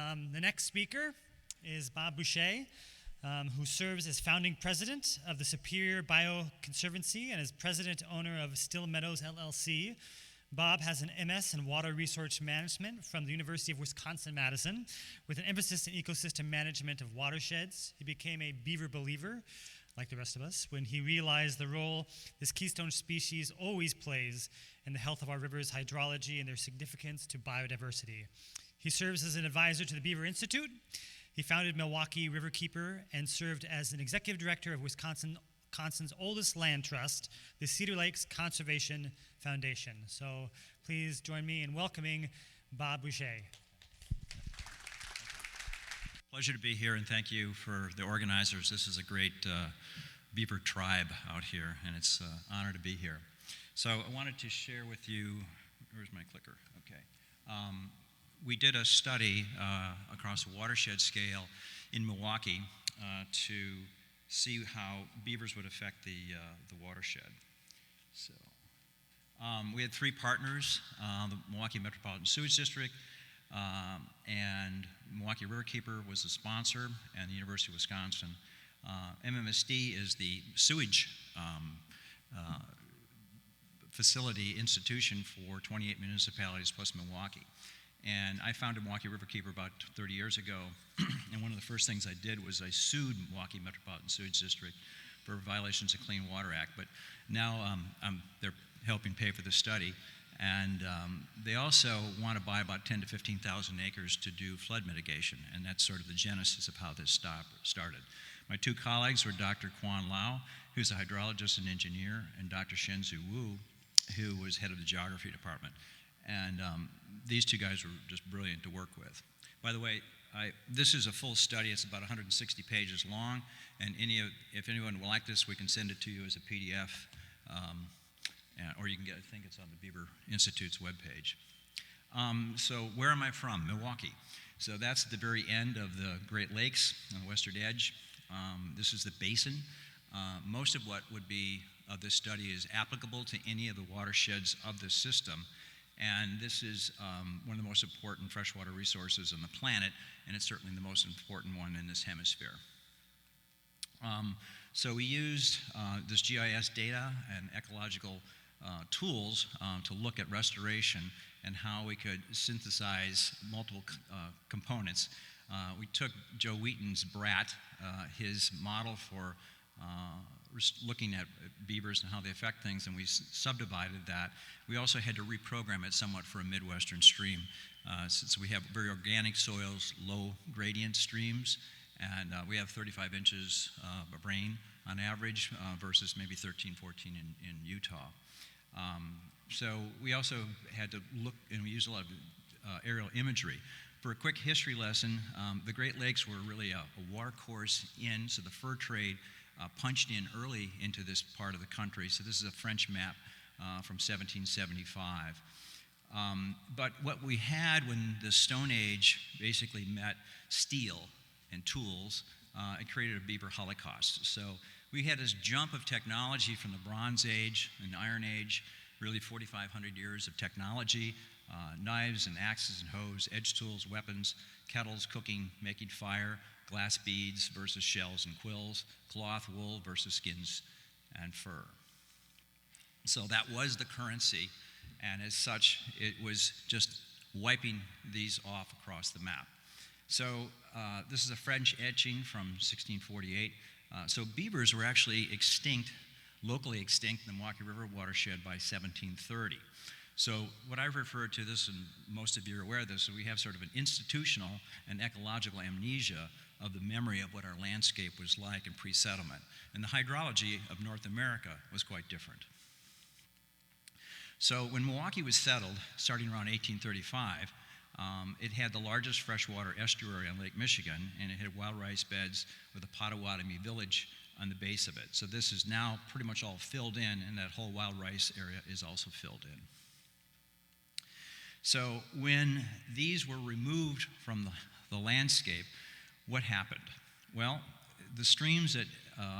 The next speaker is Bob Boucher, who serves as founding president of the Superior Bio Conservancy and is president owner of Meadows LLC. Bob has an MS in water resource management from the University of Wisconsin Madison with an emphasis in ecosystem management of watersheds. He became a Beaver Believer, like the rest of us, when he realized the role this keystone species always plays in the health of our rivers' hydrology and their significance to biodiversity. He serves as an advisor to the Beaver Institute. He founded Milwaukee Riverkeeper and served as an executive director of Wisconsin's oldest land trust, the Cedar Lakes Conservation Foundation. So please join me in welcoming Bob Boucher. Pleasure to be here, and thank you for the organizers. This is a great beaver tribe out here, and it's an honor to be here. So I wanted to share with you, where's my clicker? Okay. We did a study across a watershed scale in Milwaukee to see how beavers would affect the watershed. So we had three partners, the Milwaukee Metropolitan Sewage District, and Milwaukee Riverkeeper was the sponsor, and the University of Wisconsin. MMSD is the sewage facility institution for 28 municipalities plus Milwaukee. And I founded Milwaukee Riverkeeper about 30 years ago, and one of the first things I did was I sued Milwaukee Metropolitan Sewage District for violations of Clean Water Act. But now they're helping pay for the study, and they also want to buy about 10 to 15,000 acres to do flood mitigation, and that's sort of the genesis of how this started. My two colleagues were Dr. Quan Lau, who's a hydrologist and engineer, and Dr. Shenzhu Wu, who was head of the geography department. And these two guys were just brilliant to work with. By the way, this is a full study. It's about 160 pages long, and if anyone would like this, we can send it to you as a PDF, or you can get, I think it's on the Beaver Institute's webpage. So where am I from? Milwaukee. So that's at the very end of the Great Lakes on the western edge. This is the basin. Most of what would be of this study is applicable to any of the watersheds of this system. And this is one of the most important freshwater resources on the planet, and it's certainly the most important one in this hemisphere. So we used this GIS data and ecological tools to look at restoration and how we could synthesize multiple components. We took Joe Wheaton's BRAT, his model for looking at beavers and how they affect things, and we subdivided that. We also had to reprogram it somewhat for a Midwestern stream, since we have very organic soils, low gradient streams, and we have 35 inches of rain on average versus maybe 13, 14 in Utah. So we also had to look, and we used a lot of aerial imagery. For a quick history lesson, the Great Lakes were really a water course in, so the fur trade punched in early into this part of the country. So this is a French map from 1775. But what we had when the Stone Age basically met steel and tools, it created a beaver holocaust. So we had this jump of technology from the Bronze Age and Iron Age, really 4,500 years of technology, knives and axes and hoes, edge tools, weapons, kettles, cooking, making fire, glass beads versus shells and quills, cloth, wool versus skins and fur. So that was the currency, and as such, it was just wiping these off across the map. So this is a French etching from 1648. So beavers were actually extinct, locally extinct in the Milwaukee River watershed by 1730. So what I've referred to this, and most of you are aware of this, so we have sort of an institutional and ecological amnesia of the memory of what our landscape was like in pre-settlement. And the hydrology of North America was quite different. So when Milwaukee was settled, starting around 1835, it had the largest freshwater estuary on Lake Michigan, and it had wild rice beds with a Potawatomi village on the base of it. So this is now pretty much all filled in, and that whole wild rice area is also filled in. So when these were removed from the landscape, what happened? Well, the streams that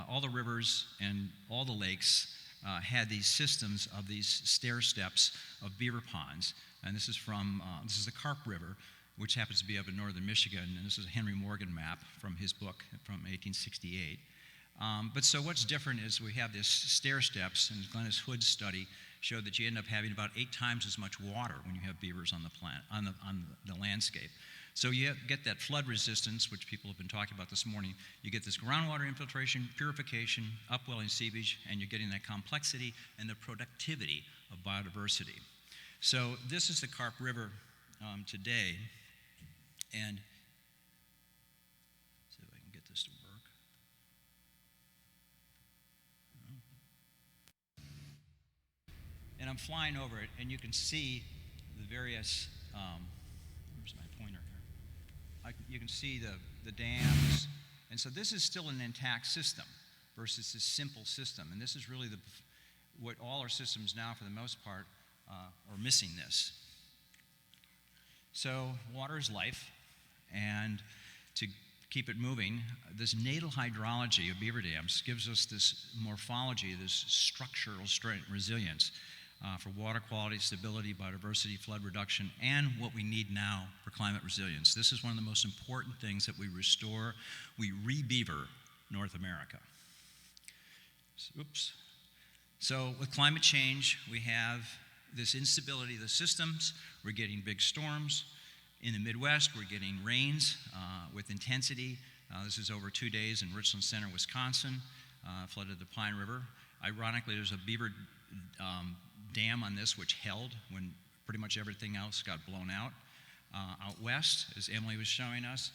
all the rivers and all the lakes had these systems of these stair steps of beaver ponds, and this is the Carp River, which happens to be up in northern Michigan, and this is a Henry Morgan map from his book from 1868. But so what's different is we have this stair steps, and Glennis Hood's study showed that you end up having about 8 times as much water when you have beavers on the landscape. So you get that flood resistance, which people have been talking about this morning. You get this groundwater infiltration, purification, upwelling seepage, and you're getting that complexity and the productivity of biodiversity. So this is the Carp River today, and see if I can get this to work. And I'm flying over it, and you can see the various, where's my pointer here? You can see the dams, and so this is still an intact system versus this simple system, and this is really what all our systems now, for the most part, are missing this. So water is life, and to keep it moving, this natal hydrology of beaver dams gives us this morphology, this structural strength, resilience for water quality, stability, biodiversity, flood reduction, and what we need now for climate resilience. This is one of the most important things that we restore. We re-beaver North America. Oops. So with climate change, we have this instability of the systems. We're getting big storms. In the Midwest, we're getting rains with intensity. This is over 2 days in Richland Center, Wisconsin, flooded the Pine River. Ironically, there's a beaver dam on this which held when pretty much everything else got blown out. Out west, as Emily was showing us,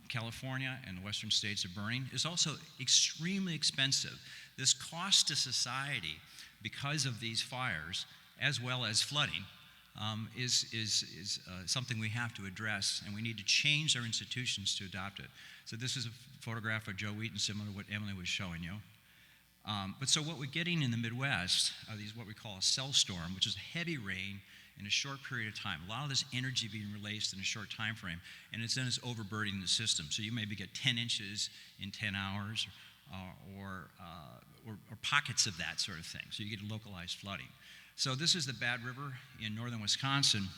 California and the western states are burning. It's also extremely expensive. This cost to society because of these fires, as well as flooding, is something we have to address, and we need to change our institutions to adopt it. So this is a photograph of Joe Wheaton, similar to what Emily was showing you. But so what we're getting in the Midwest are these what we call a cell storm, which is heavy rain in a short period of time. A lot of this energy being released in a short time frame, and then it's overburdening the system. So you maybe get 10 inches in 10 hours, or pockets of that sort of thing. So you get localized flooding. So this is the Bad River in northern Wisconsin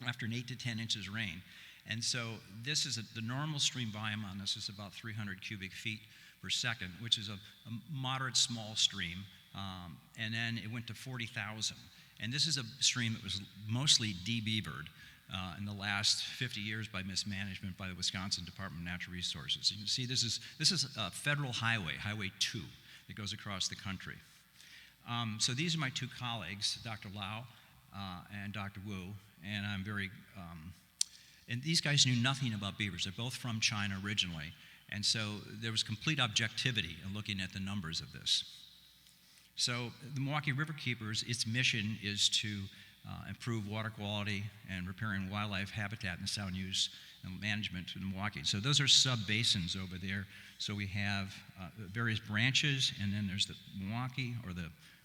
after an 8 to 10 inches rain. And so this is the normal stream volume on this is about 300 cubic feet per second, which is a moderate small stream. And then it went to 40,000. And this is a stream that was mostly de-beavered in the last 50 years by mismanagement by the Wisconsin Department of Natural Resources. You can see this is a federal highway, Highway 2, that goes across the country. So these are my two colleagues, Dr. Lau and Dr. Wu, and I'm very, and these guys knew nothing about beavers. They're both from China originally, and so there was complete objectivity in looking at the numbers of this. So the Milwaukee Riverkeepers, its mission is to improve water quality and riparian wildlife habitat and sound use and management in Milwaukee. So those are sub-basins over there. So we have various branches, and then there's the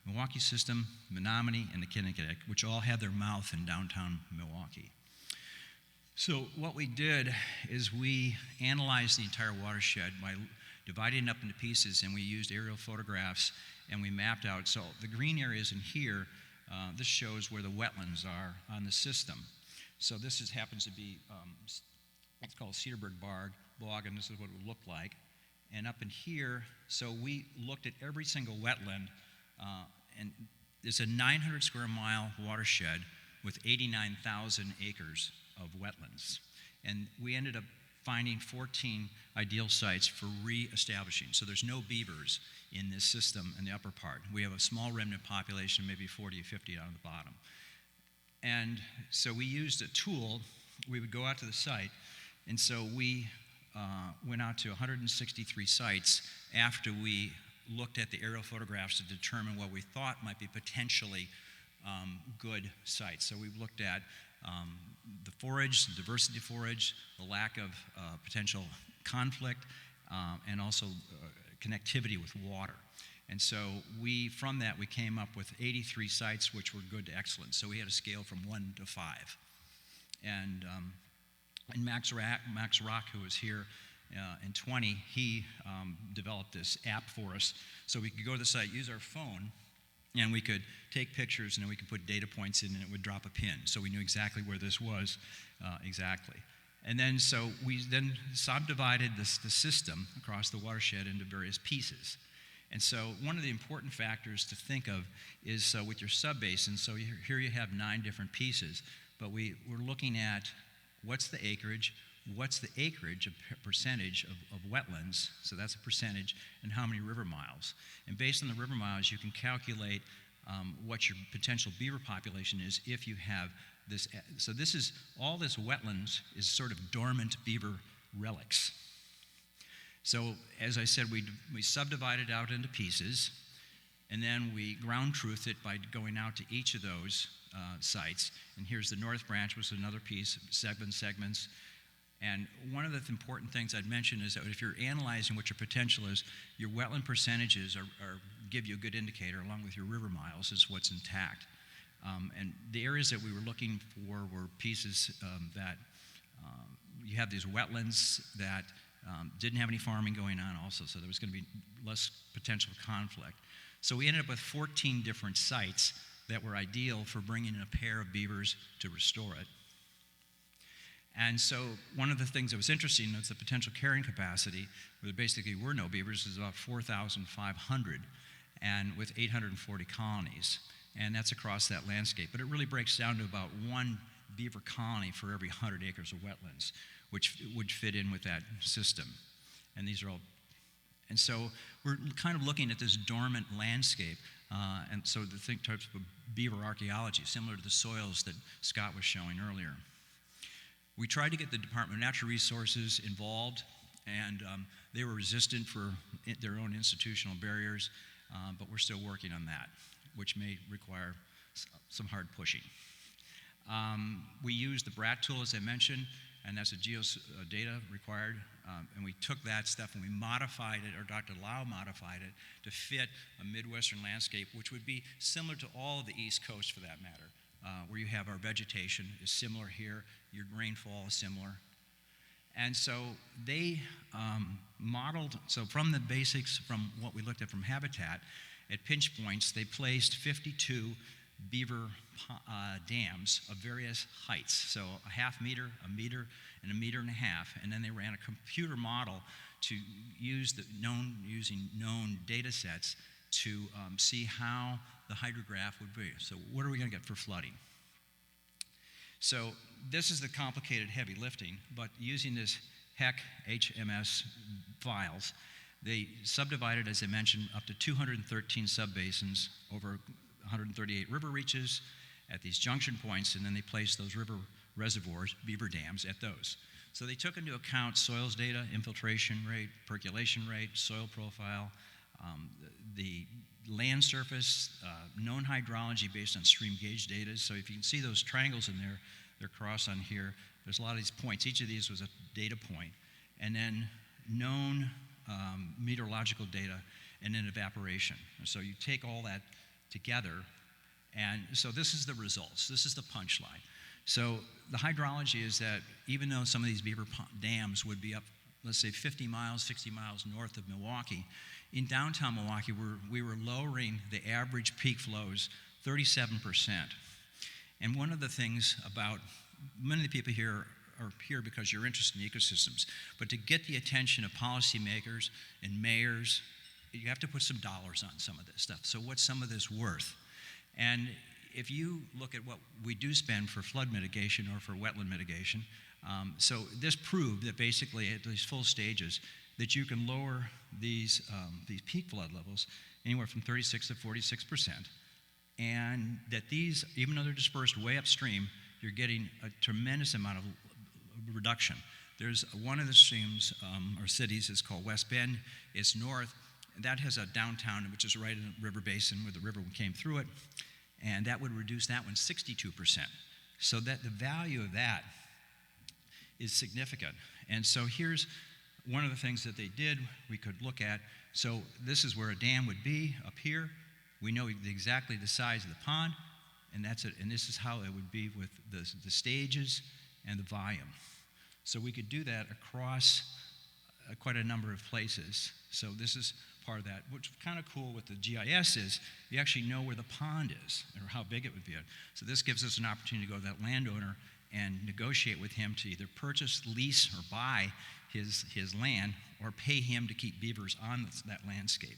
Milwaukee system, Menominee, and the Kinnickinnick, which all have their mouth in downtown Milwaukee. So what we did is we analyzed the entire watershed by dividing it up into pieces, and we used aerial photographs, and we mapped out. So the green areas in here, this shows where the wetlands are on the system. So this happens to be what's called Cedarburg bog, and this is what it would look like. And up in here, so we looked at every single wetland, and it's a 900 square mile watershed with 89,000 acres of wetlands. And we ended up finding 14 ideal sites for re-establishing. So there's no beavers in this system in the upper part. We have a small remnant population, maybe 40 or 50 on the bottom. And so we used a tool. We would go out to the site, and so we went out to 163 sites after we looked at the aerial photographs to determine what we thought might be potentially good sites. So we've looked at the forage, the diversity of forage, the lack of potential conflict, and also connectivity with water. And so from that, we came up with 83 sites which were good to excellent. So we had a scale from 1 to 5. And Max Rock, who was here in 20, he developed this app for us. So we could go to the site, use our phone, And we could take pictures, and then we could put data points in, and it would drop a pin. So we knew exactly where this was exactly. And then so we then subdivided the system across the watershed into various pieces. And so one of the important factors to think of is with your sub-basins, so here you have 9 different pieces, but we're looking at what's the acreage, a percentage of wetlands, so that's a percentage, and how many river miles. And based on the river miles, you can calculate what your potential beaver population is if you have this. So this is, all this wetlands is sort of dormant beaver relics. So as I said, we subdivided out into pieces, and then we ground truthed it by going out to each of those sites. And here's the north branch, was another piece, 7 segments. And one of the important things I'd mention is that if you're analyzing what your potential is, your wetland percentages give you a good indicator, along with your river miles, is what's intact. And the areas that we were looking for were pieces that you have these wetlands that didn't have any farming going on also, so there was going to be less potential conflict. So we ended up with 14 different sites that were ideal for bringing in a pair of beavers to restore it. And so one of the things that was interesting was the potential carrying capacity, where there basically were no beavers, is about 4,500, and with 840 colonies. And that's across that landscape. But it really breaks down to about 1 beaver colony for every 100 acres of wetlands, which would fit in with that system. And these are all, and so we're kind of looking at this dormant landscape. And so the types of beaver archaeology, similar to the soils that Scott was showing earlier. We tried to get the Department of Natural Resources involved, and they were resistant for their own institutional barriers, but we're still working on that, which may require some hard pushing. We used the BRAT tool, as I mentioned, and that's a data required, and we took that stuff and we modified it, or Dr. Lau modified it, to fit a Midwestern landscape, which would be similar to all of the East Coast for that matter. Where you have our vegetation is similar here, your rainfall is similar. And so they modeled, so from the basics, from what we looked at from habitat, at pinch points, they placed 52 beaver dams of various heights, so a half meter, a meter, and a meter and a half, and then they ran a computer model to use using known data sets to see how the hydrograph would be. So what are we going to get for flooding? So this is the complicated heavy lifting, but using this HMS files, they subdivided, as I mentioned, up to 213 sub-basins over 138 river reaches at these junction points, and then they placed those river reservoirs, beaver dams, at those. So they took into account soils data, infiltration rate, percolation rate, soil profile, the land surface, known hydrology based on stream gauge data. So if you can see those triangles in there, they're crossed on here. There's a lot of these points. Each of these was a data point. And then known meteorological data, and then evaporation. And so you take all that together, and so this is the results. This is the punchline. So the hydrology is that even though some of these beaver dams would be up, let's say 50 miles, 60 miles north of Milwaukee, in downtown Milwaukee, we were lowering the average peak flows 37%. And one of the things about, many of the people here are here because you're interested in ecosystems, but to get the attention of policymakers and mayors, you have to put some dollars on some of this stuff. So what's some of this worth? And if you look at what we do spend for flood mitigation or for wetland mitigation, so this proved that basically at these full stages that you can lower these peak flood levels anywhere from 36 to 46%, and that these, even though they're dispersed way upstream, you're getting a tremendous amount of reduction. There's one of the streams or cities is called West Bend. It's north. That has a downtown, which is right in the river basin where the river came through it, and that would reduce that one 62%. So that the value of that is significant. And so here's one of the things that they did we could look at. So this is where a dam would be up here. We know exactly the size of the pond, and that's it. And this is how it would be with the stages and the volume. So we could do that across quite a number of places. So this is part of that. What's kind of cool with the GIS is you actually know where the pond is or how big it would be. So this gives us an opportunity to go to that landowner and negotiate with him to either purchase, lease, or buy his land, or pay him to keep beavers on that landscape.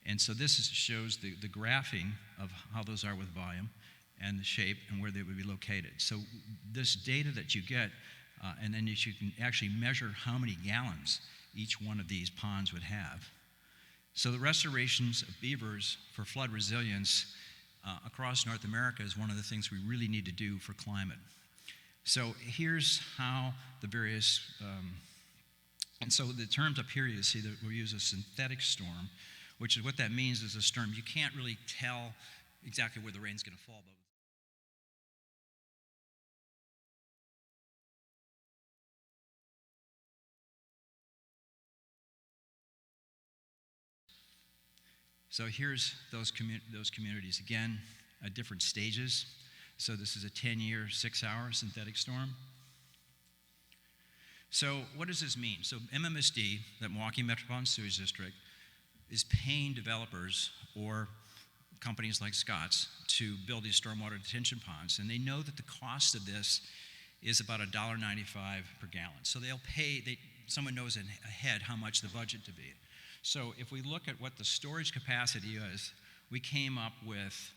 And so this shows the graphing of how those are with volume and the shape and where they would be located. So this data that you get, and then you can actually measure how many gallons each one of these ponds would have. So the restorations of beavers for flood resilience across North America is one of the things we really need to do for climate. So here's how the various, and so the terms up here you see that we use a synthetic storm, which is what that means is a storm. You can't really tell exactly where the rain's going to fall. But so here's those communities again at different stages. So this is a 10-year, 6-hour synthetic storm. So what does this mean? So MMSD, that Milwaukee Metropolitan Sewage District, is paying developers or companies like Scott's to build these stormwater detention ponds, and they know that the cost of this is about $1.95 per gallon. So they'll pay, someone knows ahead how much the budget to be. So if we look at what the storage capacity is, we came up with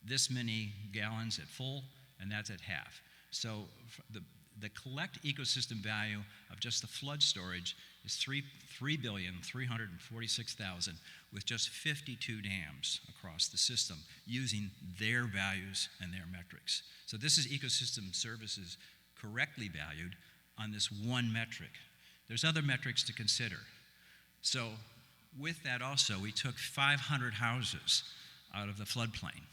this many gallons at full, and that's at half. So the collect ecosystem value of just the flood storage is $3,346,000 with just 52 dams across the system using their values and their metrics. So this is ecosystem services correctly valued on this one metric. There's other metrics to consider. So with that also, we took 500 houses out of the floodplain.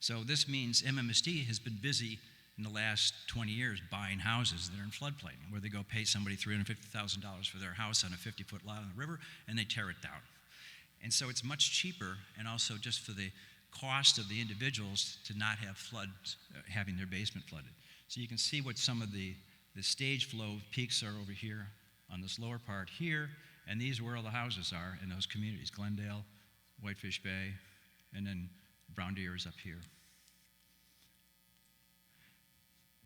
So this means MMSD has been busy in the last 20 years buying houses that are in floodplain, where they go pay somebody $350,000 for their house on a 50-foot lot on the river, and they tear it down. And so it's much cheaper, and also just for the cost of the individuals to not have floods, having their basement flooded. So you can see what some of the stage flow peaks are over here on this lower part here, and these are where all the houses are in those communities, Glendale, Whitefish Bay, and then Brown Deer is up here.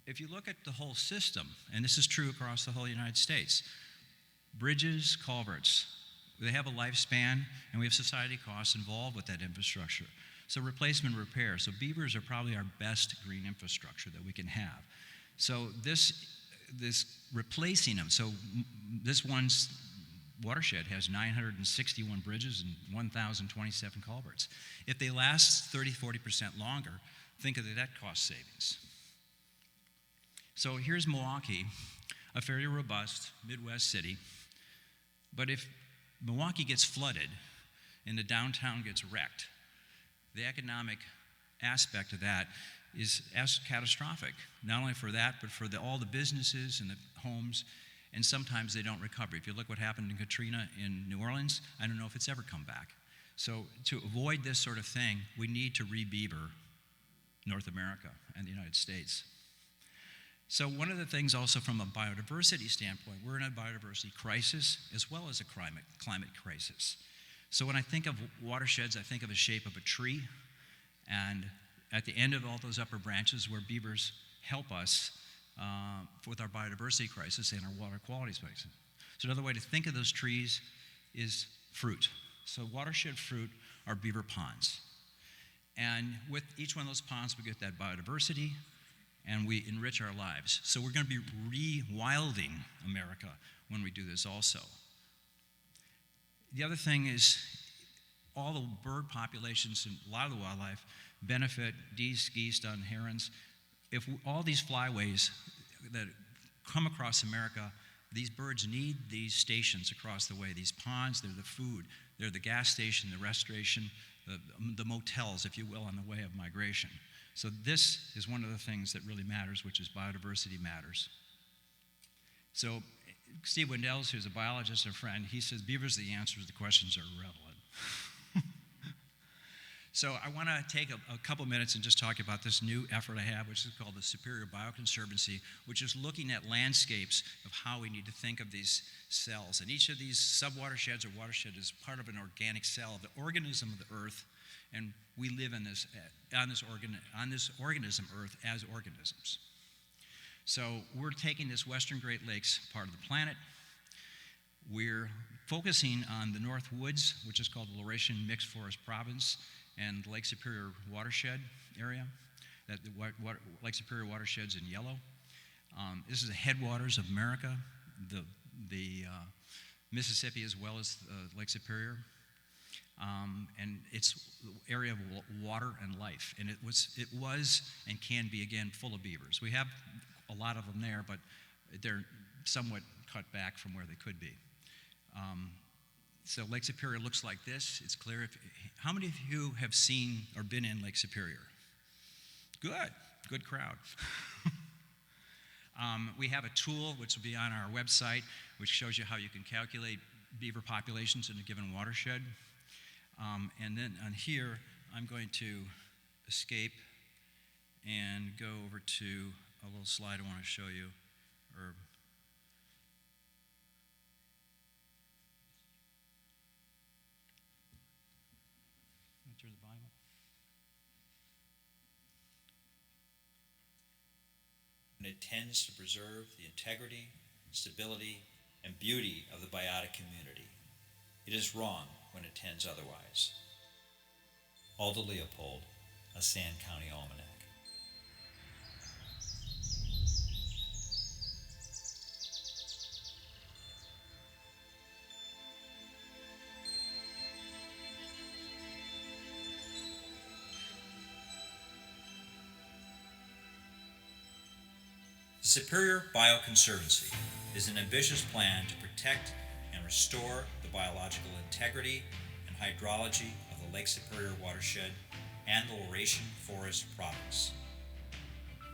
If you look at the whole system, and this is true across the whole United States, bridges, culverts, they have a lifespan, and we have society costs involved with that infrastructure. So replacement repair. So beavers are probably our best green infrastructure that we can have. So this replacing them, so this one's watershed has 961 bridges and 1,027 culverts. If they last 30-40% longer, think of the net cost savings. So here's Milwaukee, a fairly robust Midwest city. But if Milwaukee gets flooded and the downtown gets wrecked, the economic aspect of that is catastrophic, not only for that, but for all the businesses and the homes, and sometimes they don't recover. If you look what happened in Katrina in New Orleans, I don't know if it's ever come back. So to avoid this sort of thing, we need to re-beaver North America and the United States. So one of the things also from a biodiversity standpoint, we're in a biodiversity crisis as well as a climate crisis. So when I think of watersheds, I think of the shape of a tree, and at the end of all those upper branches where beavers help us with our biodiversity crisis and our water quality crisis. So another way to think of those trees is fruit. So watershed fruit are beaver ponds. And with each one of those ponds, we get that biodiversity, and we enrich our lives. So we're going to be rewilding America when we do this also. The other thing is all the bird populations and a lot of the wildlife benefit geese, dun, herons. If all these flyways that come across America, these birds need these stations across the way, these ponds, they're the food, they're the gas station, the restoration, the motels, if you will, on the way of migration. So this is one of the things that really matters, which is biodiversity matters. So Steve Wendells, who's a biologist and a friend, he says beavers are the answers, the questions are irrelevant. So I want to take a couple minutes and just talk about this new effort I have, which is called the Superior Bio Conservancy, which is looking at landscapes of how we need to think of these cells. And each of these subwatersheds or watershed is part of an organic cell, the organism of the earth, and we live in this on this organism, Earth, as organisms. So we're taking this Western Great Lakes part of the planet. We're focusing on the North Woods, which is called the Laurentian Mixed Forest Province, and Lake Superior Watershed area. That the Lake Superior Watershed's in yellow. This is the headwaters of America, the Mississippi as well as Lake Superior. And it's the area of water and life. And it was and can be, again, full of beavers. We have a lot of them there, but they're somewhat cut back from where they could be. So Lake Superior looks like this. It's clear. How many of you have seen or been in Lake Superior? Good crowd. We have a tool which will be on our website, which shows you how you can calculate beaver populations in a given watershed. And then on here, I'm going to escape and go over to a little slide I want to show you. Turn the Bible. And it tends to preserve the integrity, stability, and beauty of the biotic community. It is wrong when it tends otherwise. Alda Leopold, a Sand County Almanac. The Superior Bio Conservancy is an ambitious plan to protect and restore the biological integrity and hydrology of the Lake Superior watershed and the Laurentian Forest Province.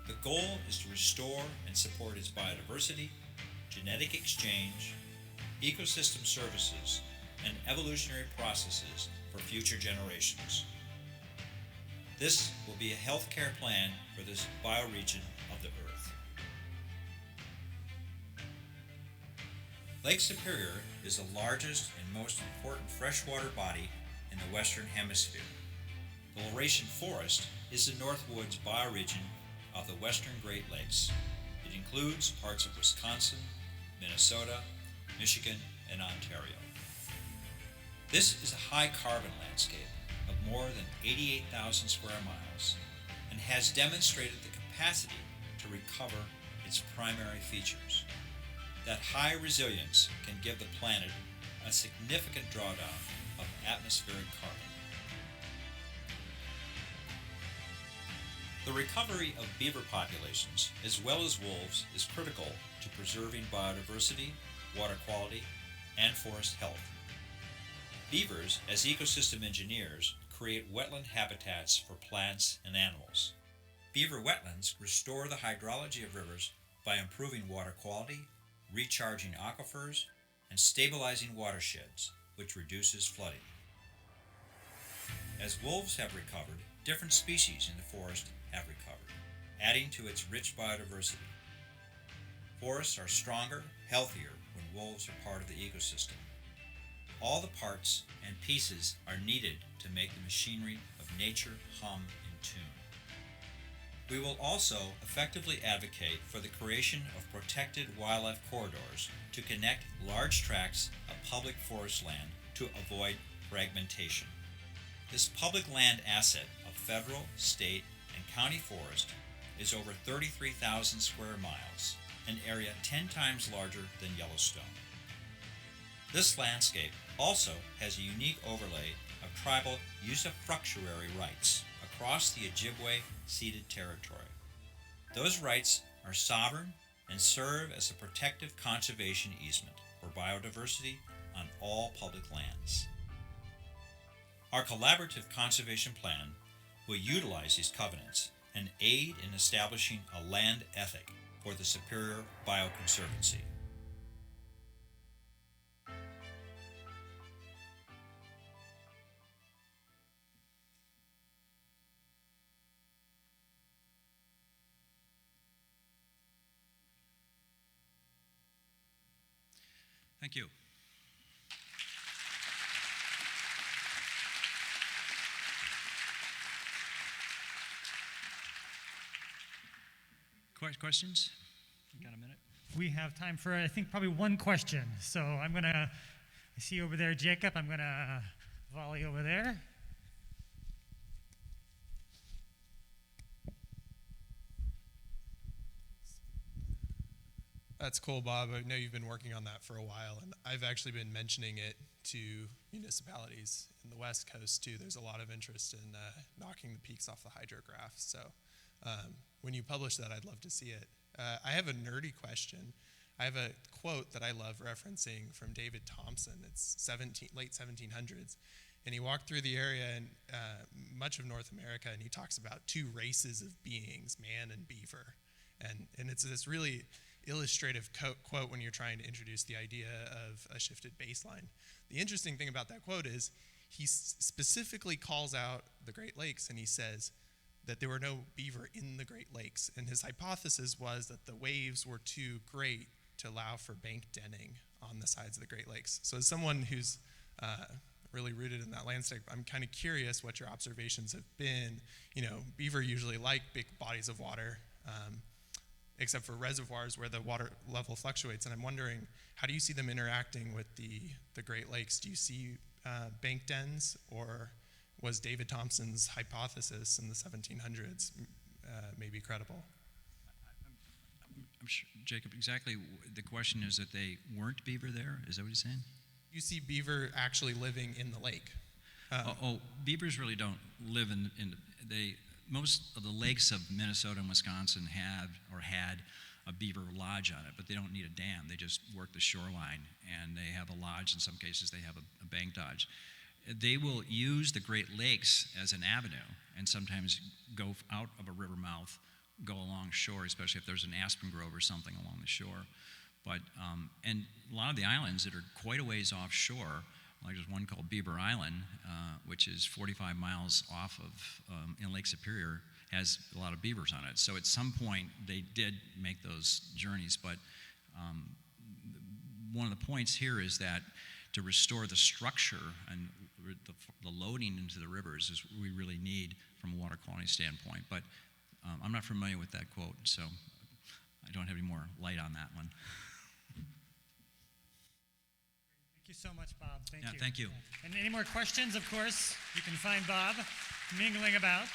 The goal is to restore and support its biodiversity, genetic exchange, ecosystem services, and evolutionary processes for future generations. This will be a healthcare plan for this bioregion of the Earth. Lake Superior is the largest and most important freshwater body in the Western Hemisphere. The Laurentian Forest is the North Woods bioregion of the Western Great Lakes. It includes parts of Wisconsin, Minnesota, Michigan, and Ontario. This is a high carbon landscape of more than 88,000 square miles and has demonstrated the capacity to recover its primary features. That high resilience can give the planet a significant drawdown of atmospheric carbon. The recovery of beaver populations, as well as wolves, is critical to preserving biodiversity, water quality, and forest health. Beavers, as ecosystem engineers, create wetland habitats for plants and animals. Beaver wetlands restore the hydrology of rivers by improving water quality, recharging aquifers, and stabilizing watersheds, which reduces flooding. As wolves have recovered, different species in the forest have recovered, adding to its rich biodiversity. Forests are stronger, healthier when wolves are part of the ecosystem. All the parts and pieces are needed to make the machinery of nature hum in tune. We will also effectively advocate for the creation of protected wildlife corridors to connect large tracts of public forest land to avoid fragmentation. This public land asset of federal, state, and county forest is over 33,000 square miles, an area 10 times larger than Yellowstone. This landscape also has a unique overlay of tribal usufructuary rights across the Ojibwe ceded territory. Those rights are sovereign and serve as a protective conservation easement for biodiversity on all public lands. Our collaborative conservation plan will utilize these covenants and aid in establishing a land ethic for the Superior Bio Conservancy. Thank you. Questions? You got a minute? We have time for, I think, probably one question. So I see over there, Jacob. I'm going to volley over there. That's cool, Bob. I know you've been working on that for a while, and I've actually been mentioning it to municipalities in the West Coast, too. There's a lot of interest in knocking the peaks off the hydrograph. So when you publish that, I'd love to see it. I have a nerdy question. I have a quote that I love referencing from David Thompson. It's late 1700s. And he walked through the area in much of North America, and he talks about two races of beings, man and beaver. And it's this really illustrative quote when you're trying to introduce the idea of a shifted baseline. The interesting thing about that quote is he specifically calls out the Great Lakes, and he says that there were no beaver in the Great Lakes. And his hypothesis was that the waves were too great to allow for bank denning on the sides of the Great Lakes. So as someone who's really rooted in that landscape, I'm kind of curious what your observations have been. You know, beaver usually like big bodies of water, except for reservoirs where the water level fluctuates. And I'm wondering, how do you see them interacting with the Great Lakes? Do you see bank dens, or was David Thompson's hypothesis in the 1700s maybe credible? I'm sure, Jacob, exactly the question is that they weren't beaver there? Is that what you're saying? You see beaver actually living in the lake. Beavers really don't live most of the lakes of Minnesota and Wisconsin have or had a beaver lodge on it, but they don't need a dam. They just work the shoreline, and they have a lodge. In some cases, they have a bank dodge. They will use the Great Lakes as an avenue, and sometimes go out of a river mouth, go along shore, especially if there's an aspen grove or something along the shore. But and a lot of the islands that are quite a ways offshore, like there's one called Beaver Island, which is 45 miles off of in Lake Superior, has a lot of beavers on it. So at some point they did make those journeys, but one of the points here is that to restore the structure and the loading into the rivers is what we really need from a water quality standpoint. But I'm not familiar with that quote, so I don't have any more light on that one. Thank you so much, Bob. Thank you. Thank you. And any more questions, of course, you can find Bob mingling about.